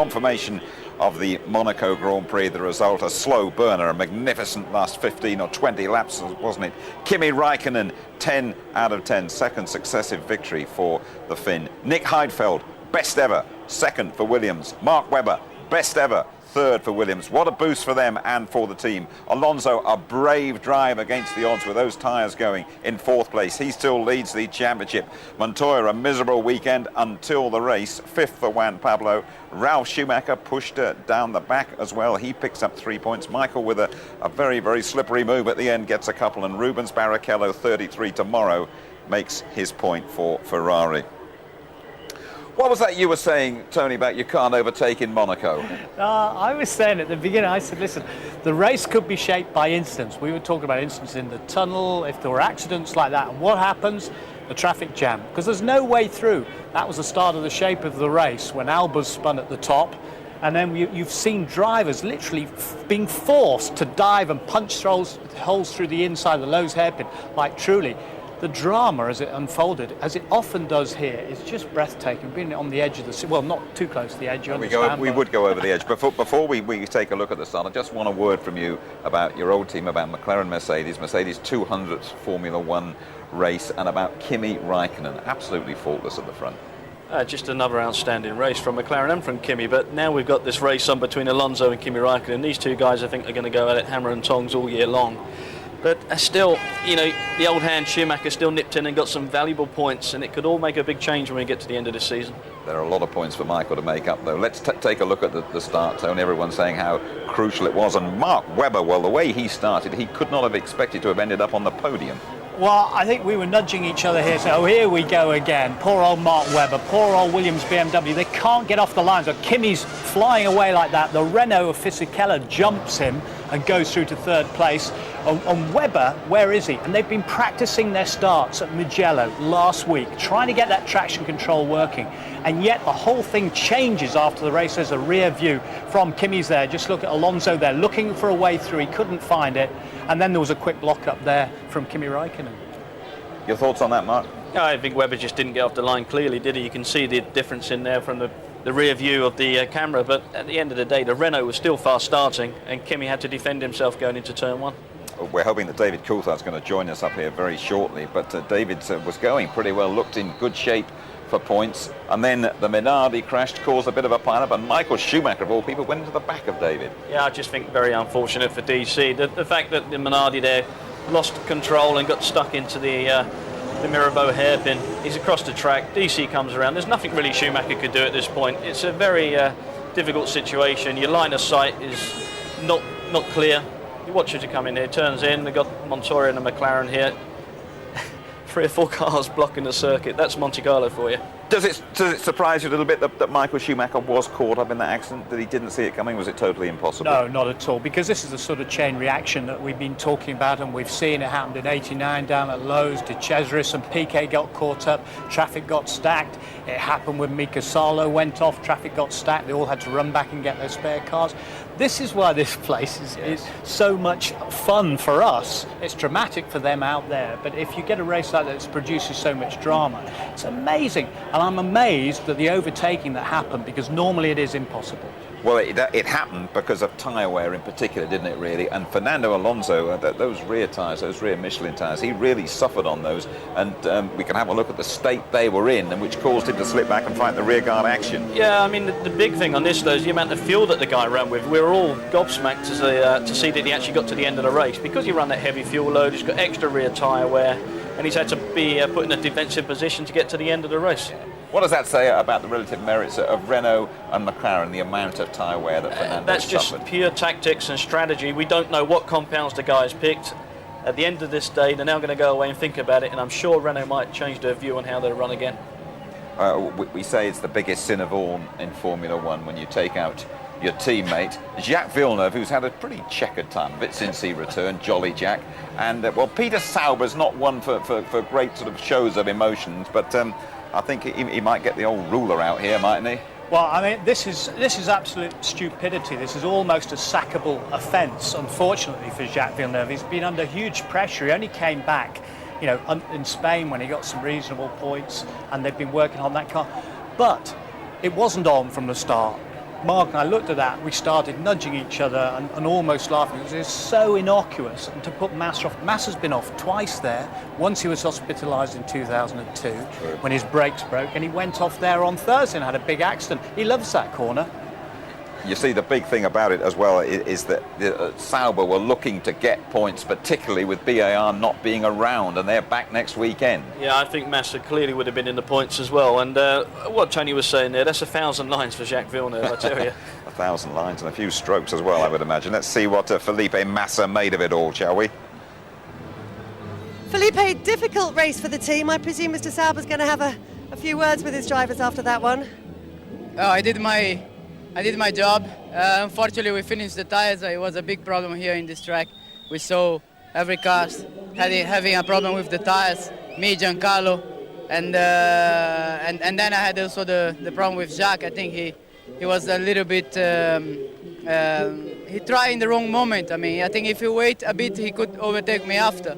confirmation of the Monaco Grand Prix. The result, a slow burner, a magnificent last 15 or 20 laps, wasn't it? Kimi Räikkönen, 10 out of 10, second successive victory for the Finn. Nick Heidfeld, best ever, second for Williams. Mark Webber, best ever, third for Williams. What a boost for them and for the team. Alonso, a brave drive against the odds with those tyres going, in fourth place. He still leads the championship. Montoya, a miserable weekend until the race. Fifth for Juan Pablo. Ralf Schumacher pushed down the back as well. He picks up 3 points. Michael with a very, very slippery move at the end gets a couple. And Rubens Barrichello, 33 tomorrow, makes his point for Ferrari. What was that you were saying, Tony, about you can't overtake in Monaco? I was saying at the beginning, I said, listen, the race could be shaped by incidents. We were talking about incidents in the tunnel, if there were accidents like that. And what happens? A traffic jam. Because there's no way through. That was the start of the shape of the race when Alba's spun at the top. And then you've seen drivers literally being forced to dive and punch holes through the inside of the Lowe's hairpin. Like, truly. The drama as it unfolded, as it often does here, is just breathtaking. Being on the edge of the, well, not too close to the edge. We would go over the edge. Before we take a look at the start, I just want a word from you about your old team, about McLaren Mercedes 200th Formula One race, and about Kimi Räikkönen, absolutely faultless at the front. Just another outstanding race from McLaren and from Kimi, but now we've got this race on between Alonso and Kimi Räikkönen. These two guys, I think, are going to go at it hammer and tongs all year long. But still, you know, the old hand Schumacher still nipped in and got some valuable points, and it could all make a big change when we get to the end of the season. There are a lot of points for Michael to make up, though. Let's take a look at the start, Tony. Everyone's saying how crucial it was. And Mark Webber, well, the way he started, he could not have expected to have ended up on the podium. Well, I think we were nudging each other here, so here we go again. Poor old Mark Webber, poor old Williams BMW. They can't get off the line. So Kimi's flying away like that. The Renault of Fisichella jumps him and goes through to third place. And Webber, where is he? And they've been practicing their starts at Mugello last week, trying to get that traction control working. And yet the whole thing changes after the race. There's a rear view from Kimi's there. Just look at Alonso there, looking for a way through. He couldn't find it. And then there was a quick block up there from Kimi Räikkönen. Your thoughts on that, Mark? I think Webber just didn't get off the line clearly, did he? You can see the difference in there from the rear view of the camera, but at the end of the day, the Renault was still fast starting, and Kimi had to defend himself going into turn one. We're hoping that David Coulthard's going to join us up here very shortly, but David was going pretty well, looked in good shape for points, and then the Minardi crashed, caused a bit of a pile-up, and Michael Schumacher, of all people, went into the back of David. Yeah, I just think very unfortunate for DC. The fact that the Minardi there lost control and got stuck into the Mirabeau hairpin. He's across the track, DC comes around. There's nothing really Schumacher could do at this point. It's a very difficult situation. Your line of sight is not clear. You watch as you come in here, turns in, they've got Montoya and a McLaren here. 3 or 4 cars blocking the circuit. That's Monte Carlo for you. Does it surprise you a little bit that Michael Schumacher was caught up in that accident, that he didn't see it coming? Was it totally impossible? No, not at all, because this is the sort of chain reaction that we've been talking about, and we've seen it happened in '89 down at Lowe's. De Cesaris and Piquet got caught up, traffic got stacked. It happened when Mika Salo went off, traffic got stacked. They all had to run back and get their spare cars. This is why this place is so much fun for us. It's dramatic for them out there, but if you get a race like that that produces so much drama, it's amazing. And I'm amazed at the overtaking that happened, because normally it is impossible. Well, it happened because of tyre wear in particular, didn't it, really? And Fernando Alonso, those rear tyres, those rear Michelin tyres, he really suffered on those. And we can have a look at the state they were in, and which caused him to slip back and fight the rear guard action. Yeah, I mean, the big thing on this, though, is the amount of fuel that the guy ran with. We were all gobsmacked to see that he actually got to the end of the race. Because he ran that heavy fuel load, he's got extra rear tyre wear, and he's had to be put in a defensive position to get to the end of the race. What does that say about the relative merits of Renault and McLaren, the amount of tyre wear that Fernando That's just suffered? Pure tactics and strategy. We don't know what compounds the guys picked. At the end of this day, they're now going to go away and think about it, and I'm sure Renault might change their view on how they run again. We say it's the biggest sin of all in Formula One when you take out your teammate. Jacques Villeneuve, who's had a pretty checkered time of it since he returned, jolly Jack. And, well, Peter Sauber's not one for great sort of shows of emotions, but I think he might get the old ruler out here, mightn't he? Well, I mean, this is absolute stupidity. This is almost a sackable offence, unfortunately, for Jacques Villeneuve. He's been under huge pressure. He only came back, you know, in Spain when he got some reasonable points, and they've been working on that car. But it wasn't on from the start. Mark and I looked at that, we started nudging each other and almost laughing. It was so innocuous. And to put Massa off, Massa's been off twice there. Once he was hospitalised in 2002 when his brakes broke, and he went off there on Thursday and had a big accident. He loves that corner. You see, the big thing about it as well is that Sauber were looking to get points, particularly with BAR not being around, and they're back next weekend. Yeah, I think Massa clearly would have been in the points as well. And what Tony was saying there, that's 1,000 lines for Jacques Villeneuve, I tell you. 1,000 lines and a few strokes as well, I would imagine. Let's see what Felipe Massa made of it all, shall we? Felipe, difficult race for the team. I presume Mr. Sauber's going to have a few words with his drivers after that one. Oh, I did my job. Unfortunately, we finished the tires. It was a big problem here in this track. We saw every car having a problem with the tires. Me, Giancarlo, and then I had also the problem with Jacques. I think he was a little bit. He tried in the wrong moment. I mean, I think if he wait a bit, he could overtake me after,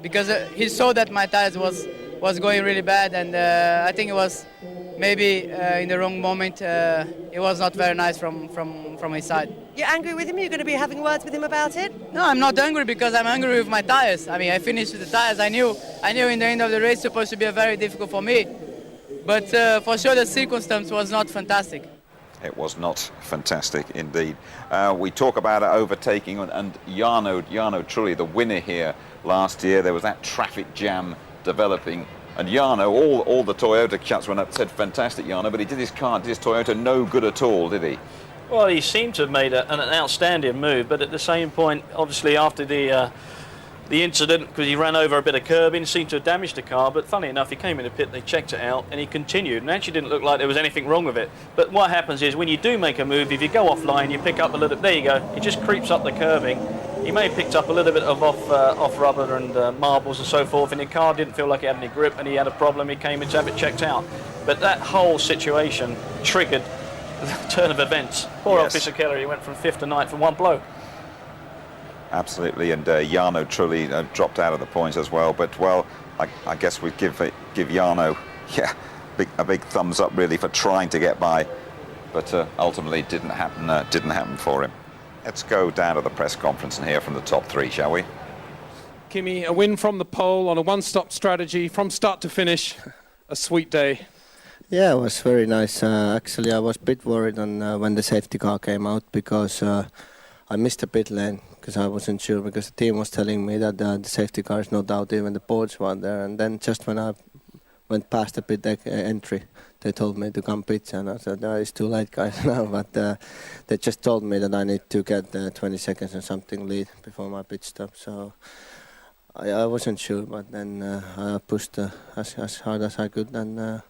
because he saw that my tires was going really bad, and I think it was maybe in the wrong moment. It was not very nice from his side. You're angry with him? You're going to be having words with him about it? No, I'm not angry, because I'm angry with my tires. I mean, I finished with the tires. I knew in the end of the race supposed to be very difficult for me, but for sure the circumstance was not fantastic. It was not fantastic indeed. We talk about overtaking, and Jarno Trulli, the winner here last year. There was that traffic jam developing, and Jarno, all the Toyota chaps went up, said fantastic Jarno, but he did his Toyota no good at all, did he? Well, he seemed to have made an outstanding move, but at the same point, obviously after the incident, because he ran over a bit of curbing, seemed to have damaged the car, but funny enough, he came in the pit, they checked it out, and he continued, and actually didn't look like there was anything wrong with it. But what happens is, when you do make a move, if you go offline, you pick up a little, there you go, it just creeps up the curbing. He may have picked up a little bit of off rubber and marbles and so forth, and the car didn't feel like it had any grip, and he had a problem, he came in to have it checked out. But that whole situation triggered the turn of events. Poor old Fisichella, he went from 5th to 9th in one blow. Absolutely, and Jarno Trulli dropped out of the points as well. But well, I guess we'd give Jarno, a big thumbs up really for trying to get by, but ultimately didn't happen for him. Let's go down to the press conference and hear from the top three, shall we? Kimi, a win from the pole on a one-stop strategy from start to finish. A sweet day. Yeah, it was very nice. Actually, I was a bit worried when the safety car came out, because I missed a pit lane, because I wasn't sure, because the team was telling me that the safety car is not out, even the boards were there. And then just when I went past the pit entry, they told me to come pit, and I said, it's too late, guys, now. But they just told me that I need to get 20 seconds or something lead before my pit stop. So I wasn't sure, but then I pushed as hard as I could, and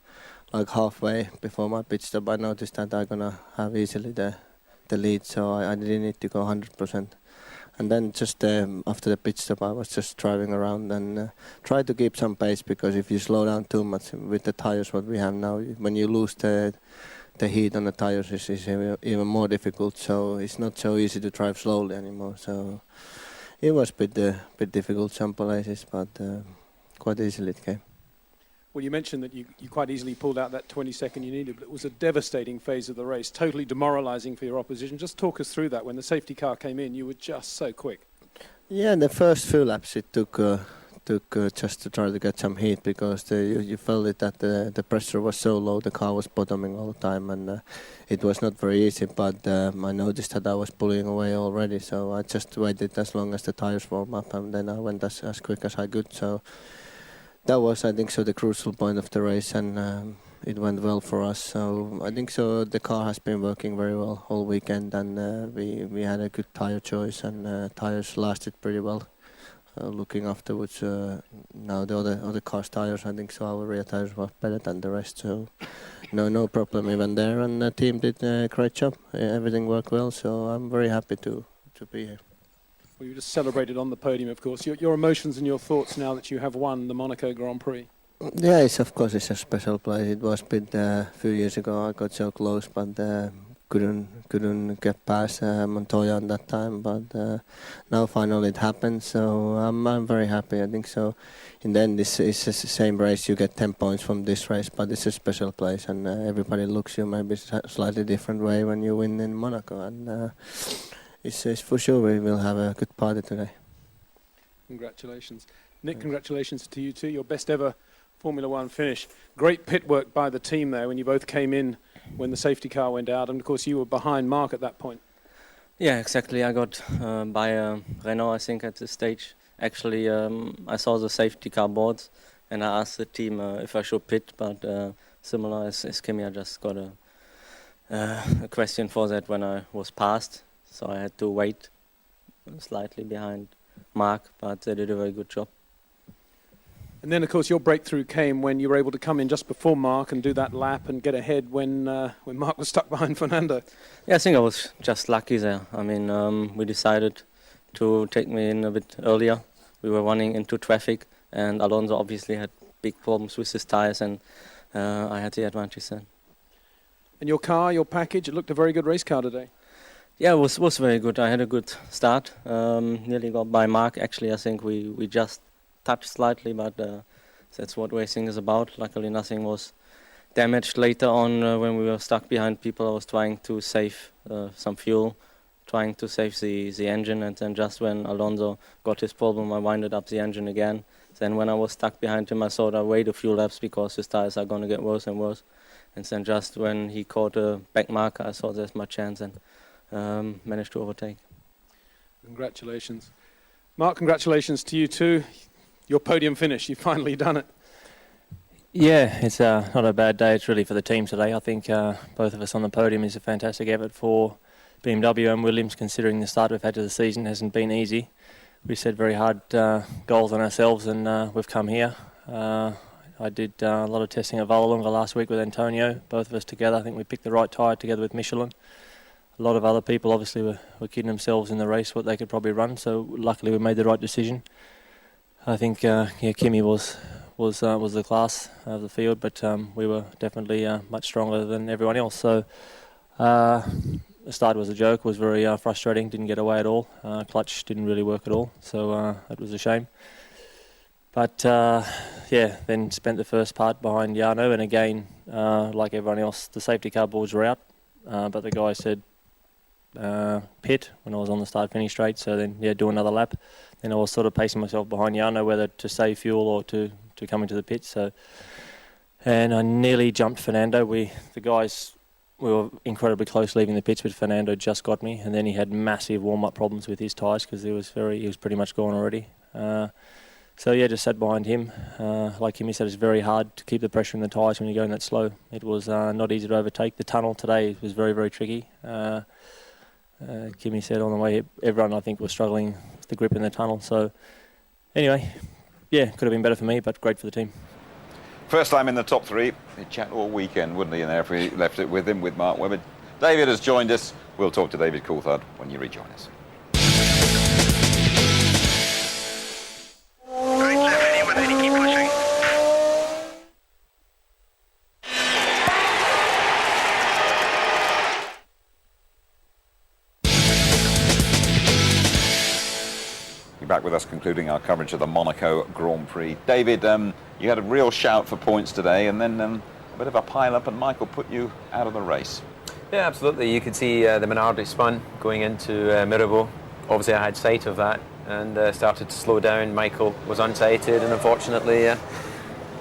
like halfway before my pit stop, I noticed that I'm going to have easily the lead, so I didn't need to go 100%. And then just after the pit stop, I was just driving around and tried to keep some pace, because if you slow down too much with the tires what we have now, when you lose the heat on the tires, it's even more difficult. So it's not so easy to drive slowly anymore. So it was a bit difficult some places, but quite easily it came. Well, you mentioned that you quite easily pulled out that 20-second you needed, but it was a devastating phase of the race, totally demoralising for your opposition. Just talk us through that. When the safety car came in, you were just so quick. Yeah, the first few laps it took just to try to get some heat, because you felt it that the pressure was so low, the car was bottoming all the time, and it was not very easy. But I noticed that I was pulling away already, so I just waited as long as the tires warm up, and then I went as quick as I could. So that was, I think, so the crucial point of the race, and it went well for us. So I think so the car has been working very well all weekend, and we had a good tire choice, and tires lasted pretty well. Looking afterwards, now the other car's tires, I think so our rear tires were better than the rest. So no problem even there, and the team did a great job. Everything worked well, so I'm very happy to be here. Well, you just celebrated on the podium, of course. Your emotions and your thoughts now that you have won the Monaco Grand Prix? Yeah, of course it's a special place. It was a few years ago I got so close, but couldn't get past Montoya on that time, but now finally it happened. So I'm very happy. I think so. In the end, this is the same race. You get 10 points from this race, but it's a special place, and everybody looks you maybe a slightly different way when you win in Monaco. And it's for sure we will have a good party today. Congratulations, Nick. Congratulations to you too. Your best ever Formula One finish. Great pit work by the team there when you both came in when the safety car went out, and of course you were behind Mark at that point. Yeah, exactly. I got by Renault, I think, at this stage. Actually, I saw the safety car boards and I asked the team if I should pit, but similar as Kimi, I just got a question for that when I was passed, so I had to wait slightly behind Mark, but they did a very good job. And then, of course, your breakthrough came when you were able to come in just before Mark and do that lap and get ahead when Mark was stuck behind Fernando. Yeah, I think I was just lucky there. I mean, we decided to take me in a bit earlier. We were running into traffic, and Alonso obviously had big problems with his tyres, and I had the advantage then. And your car, your package, it looked a very good race car today. Yeah, it was very good. I had a good start. Nearly got by Mark. Actually, I think we just touched slightly, but that's what racing is about. Luckily, nothing was damaged later on when we were stuck behind people. I was trying to save some fuel, trying to save the engine, and then just when Alonso got his problem, I winded up the engine again. Then when I was stuck behind him, I thought I'd wait a few laps because his tires are going to get worse and worse. And then just when he caught a back marker, I thought there's my chance and managed to overtake. Congratulations. Mark, congratulations to you too. Your podium finish, you've finally done it. Yeah, it's not a bad day. It's really for the team today. I think both of us on the podium is a fantastic effort for BMW and Williams, considering the start we've had to the season hasn't been easy. We set very hard goals on ourselves, and we've come here. I did a lot of testing at Vallelunga last week with Antonio, both of us together. I think we picked the right tyre together with Michelin. A lot of other people obviously were kidding themselves in the race what they could probably run, so luckily we made the right decision. I think Kimi was the class of the field, but we were definitely much stronger than everyone else. So the start was a joke, was very frustrating, didn't get away at all. Clutch didn't really work at all, so it was a shame. But then spent the first part behind Jarno, and again, like everyone else, the safety car boards were out, but the guy said pit when I was on the start-finish straight, so then do another lap. Then I was sort of pacing myself behind Jarno whether to save fuel or to come into the pit. So, and I nearly jumped Fernando. We were incredibly close leaving the pits, but Fernando just got me, and then he had massive warm-up problems with his tyres because he was pretty much gone already. Just sat behind him. Like Kimi said, it's very hard to keep the pressure in the tyres when you're going that slow. It was not easy to overtake. The tunnel today was very, very tricky. Kimi said on the way, everyone I think was struggling with the grip in the tunnel. So anyway, could have been better for me, but great for the team. First time in the top three. He'd chat all weekend, wouldn't he, in there if we left it with him, with Mark Webber. David has joined us. We'll talk to David Coulthard when you rejoin us. Right left, anyone, keep pushing. Back with us concluding our coverage of the Monaco Grand Prix. David, you had a real shout for points today, and then a bit of a pile-up, and Michael put you out of the race. Yeah, absolutely. You could see the Minardi spun going into Mirabeau. Obviously I had sight of that and started to slow down. Michael was unsighted, and unfortunately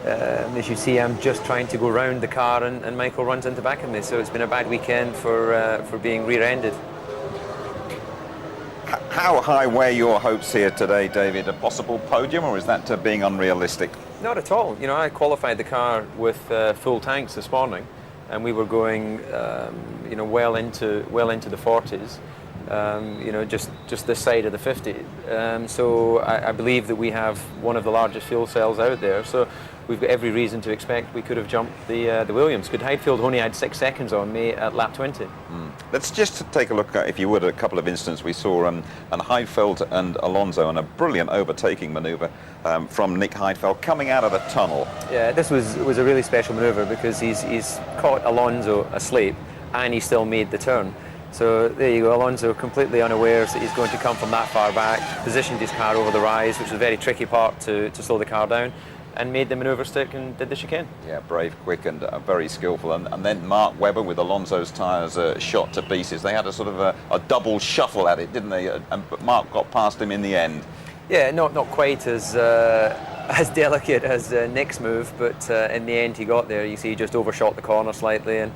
as you see, I'm just trying to go round the car and Michael runs into back of me, so it's been a bad weekend for being rear-ended. How high were your hopes here today, David? A possible podium, or is that being unrealistic? Not at all. You know, I qualified the car with full tanks this morning, and we were going, well into the 40s. Just this side of the 50. So I believe that we have one of the largest fuel cells out there. So we've got every reason to expect we could have jumped the Williams. Good Heidfeld only had 6 seconds on me at lap 20. Let's just take a look at, if you would, a couple of instances. We saw Heidfeld and Alonso on a brilliant overtaking manoeuvre from Nick Heidfeld coming out of the tunnel. Yeah, this was a really special manoeuvre because he's caught Alonso asleep, and he still made the turn. So there you go, Alonso completely unaware that he's going to come from that far back, positioned his car over the rise, which is a very tricky part to slow the car down, and made the manoeuvre stick and did the chicane. Yeah, brave, quick and very skillful. And then Mark Webber with Alonso's tyres shot to pieces. They had a sort of a double shuffle at it, didn't they? But Mark got past him in the end. Yeah, not quite as delicate as Nick's move, but in the end he got there. You see he just overshot the corner slightly, and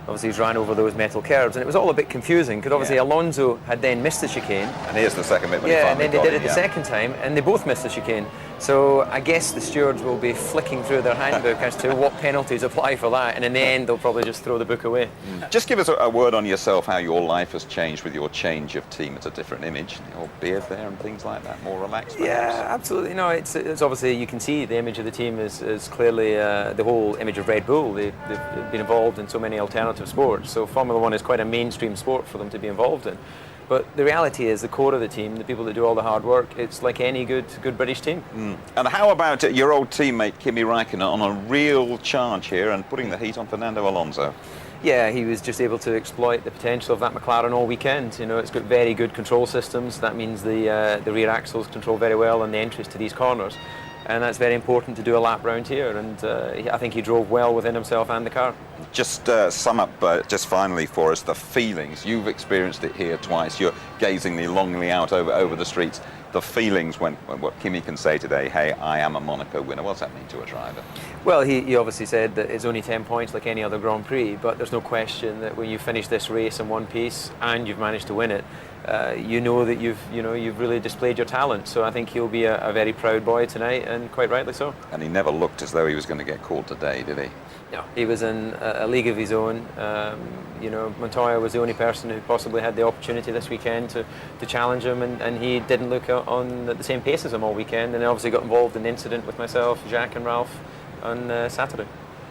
obviously he's ran over those metal curbs, and it was all a bit confusing because obviously Alonso had then missed the chicane. And here's the second bit when he finally got it. Yeah, and then they did it the second time, and they both missed the chicane. So I guess the stewards will be flicking through their handbook as to what penalties apply for that, and in the end they'll probably just throw the book away. Just give us a word on yourself, how your life has changed with your change of team. It's a different image, your beard there and things like that, more relaxed perhaps. Yeah, absolutely. No, it's obviously, you can see the image of the team is clearly the whole image of Red Bull. They've been involved in so many alternative sports, so Formula One is quite a mainstream sport for them to be involved in. But the reality is the core of the team, the people that do all the hard work, it's like any good British team. And how about your old teammate Kimi Räikkönen on a real charge here and putting the heat on Fernando Alonso? Yeah, he was just able to exploit the potential of that McLaren all weekend. You know, it's got very good control systems. That means the rear axles control very well and the entries to these corners. And that's very important to do a lap round here, and I think he drove well within himself and the car. Just sum up, just finally for us, the feelings. You've experienced it here twice. You're gazing longingly out over the streets. The feelings when what Kimi can say today, hey, I am a Monaco winner. What's that mean to a driver? Well, he obviously said that it's only 10 points like any other Grand Prix, but there's no question that when you finish this race in one piece and you've managed to win it, you know that you've really displayed your talent. So I think he'll be a very proud boy tonight, and quite rightly so. And he never looked as though he was going to get called today, did he? No, he was in a league of his own. Montoya was the only person who possibly had the opportunity this weekend to challenge him, and he didn't look on the same pace as him all weekend, and obviously got involved in the incident with myself, Jacques and Ralph on Saturday.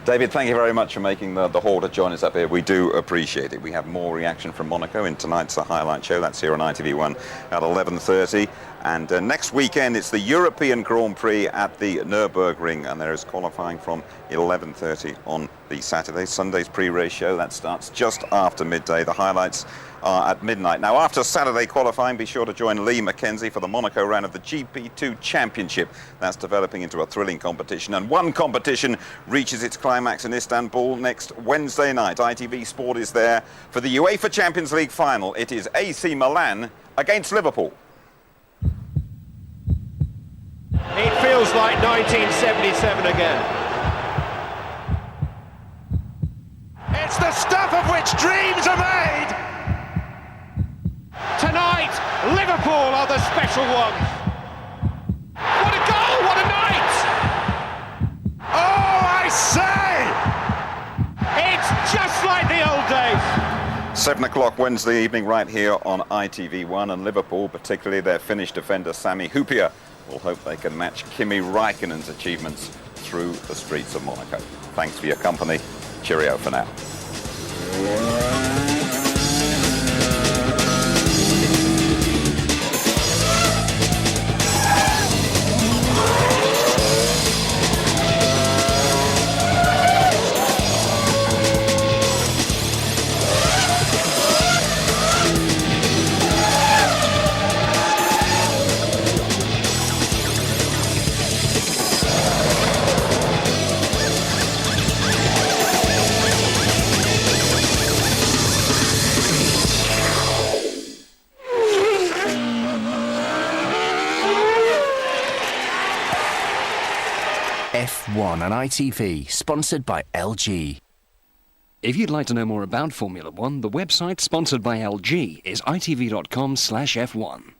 David, thank you very much for making the haul to join us up here. We do appreciate it. We have more reaction from Monaco in tonight's highlight show. That's here on ITV1 at 11:30. And next weekend, it's the European Grand Prix at the Nürburgring, and there is qualifying from 11:30 on the Saturday. Sunday's pre-race show, that starts just after midday. The highlights are at midnight. Now, after Saturday qualifying, be sure to join Lee Mackenzie for the Monaco round of the GP2 Championship. That's developing into a thrilling competition, and one competition reaches its climax in Istanbul next Wednesday night. ITV Sport is there for the UEFA Champions League final. It is AC Milan against Liverpool. It feels like 1977 again. It's the stuff of which dreams are made. Tonight, Liverpool are the special ones. What a goal, what a night! Oh, I say! It's just like the old days. 7 o'clock Wednesday evening right here on ITV1, and Liverpool, particularly their Finnish defender Sami Hyypiä, will hope they can match Kimi Räikkönen's achievements through the streets of Monaco. Thanks for your company. Cheerio for now. F1 and ITV, sponsored by LG. If you'd like to know more about Formula One, the website sponsored by LG is itv.com/F1.